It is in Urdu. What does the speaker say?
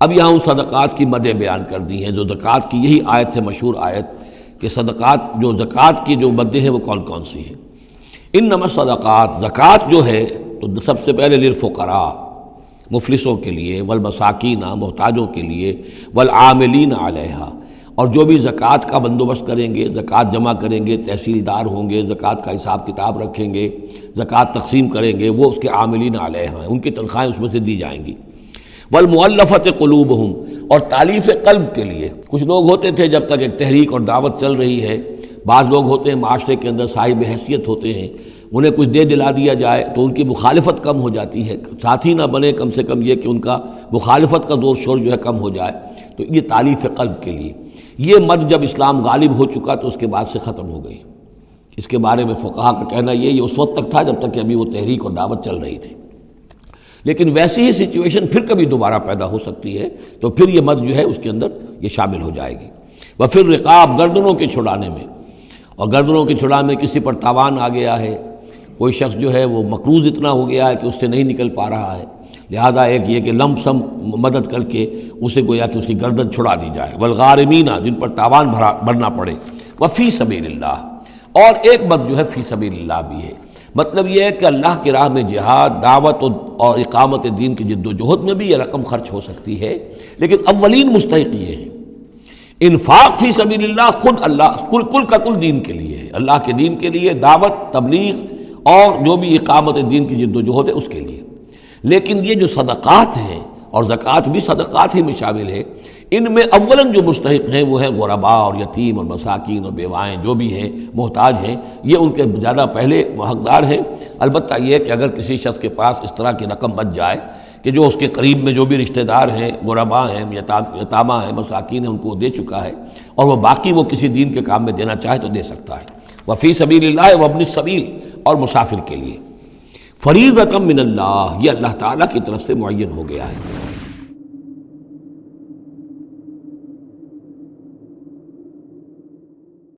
اب یہاں ان صدقات کی مدیں بیان کر دی ہیں جو زکوٰۃ کی، یہی آیت ہے مشہور آیت کہ صدقات جو زکوٰۃ کی جو مدیں ہیں وہ کون کون سی ہیں۔ انما الصدقات، زکوٰۃ جو ہے تو سب سے پہلے للفقراء، مفلسوں کے لیے، والمساکین، محتاجوں کے لیے، والعاملین علیہا، اور جو بھی زکوٰۃ کا بندوبست کریں گے، زکوٰۃ جمع کریں گے، تحصیلدار ہوں گے، زکوٰۃ کا حساب کتاب رکھیں گے، زکوٰۃ تقسیم کریں گے، وہ اس کے عاملین علیہا ہیں، ان کی تنخواہیں اس میں سے دی جائیں گی۔ والمؤلفۃ قلوبہم، اور تالیف قلب کے لیے، کچھ لوگ ہوتے تھے جب تک ایک تحریک اور دعوت چل رہی ہے، بعض لوگ ہوتے ہیں معاشرے کے اندر صاحب حیثیت ہوتے ہیں، انہیں کچھ دے دلا دیا جائے تو ان کی مخالفت کم ہو جاتی ہے، ساتھی نہ بنے، کم سے کم یہ کہ ان کا مخالفت کا زور شور جو ہے کم ہو جائے، تو یہ تالیف قلب کے لیے۔ یہ مد جب اسلام غالب ہو چکا تو اس کے بعد سے ختم ہو گئی۔ اس کے بارے میں فقہا کا کہنا یہ اس وقت تک تھا جب تک کہ ابھی وہ تحریک اور دعوت چل رہی تھی، لیکن ویسی ہی سچویشن پھر کبھی دوبارہ پیدا ہو سکتی ہے تو پھر یہ مد جو ہے اس کے اندر یہ شامل ہو جائے گی۔ وفی الرقاب، گردنوں کے چھڑانے میں، اور گردنوں کے چھڑانے میں کسی پر تاوان آ گیا ہے، کوئی شخص جو ہے وہ مقروض اتنا ہو گیا ہے کہ اس سے نہیں نکل پا رہا ہے، لہذا ایک یہ کہ لم سم مدد کر کے اسے گویا کہ اس کی گردن چھڑا دی جائے۔ والغارمین، جن پر تاوان بھرنا پڑے۔ وفی سبیل اللہ، اور ایک مد جو ہے فی سبیل اللہ بھی ہے، مطلب یہ ہے کہ اللہ کی راہ میں جہاد، دعوت اور اقامت دین کی جد و جہد میں بھی یہ رقم خرچ ہو سکتی ہے، لیکن اولین مستحق یہ ہیں۔ انفاق فی سبیل اللہ خود اللہ کل کا کل دین کے لیے ہے، اللہ کے دین کے لیے، دعوت، تبلیغ اور جو بھی اقامت دین کی جد و جہد ہے اس کے لیے۔ لیکن یہ جو صدقات ہیں، اور زکوٰۃ بھی صدقات ہی میں شامل ہے، ان میں اولاً جو مستحق ہیں وہ ہیں غرباء اور یتیم اور مساکین اور بیوائیں، جو بھی ہیں محتاج ہیں، یہ ان کے زیادہ پہلے حقدار ہیں۔ البتہ یہ کہ اگر کسی شخص کے پاس اس طرح کی رقم بچ جائے کہ جو اس کے قریب میں جو بھی رشتہ دار ہیں، غرباء ہیں، یتامہ ہیں، مساکین ہیں، ان کو دے چکا ہے، اور وہ باقی وہ کسی دین کے کام میں دینا چاہے تو دے سکتا ہے۔ وفی سبیل اللہ وابن السبیل، اور مسافر کے لیے۔ فریضۃ من اللہ، یہ اللہ تعالیٰ کی طرف سے معین ہو گیا ہے۔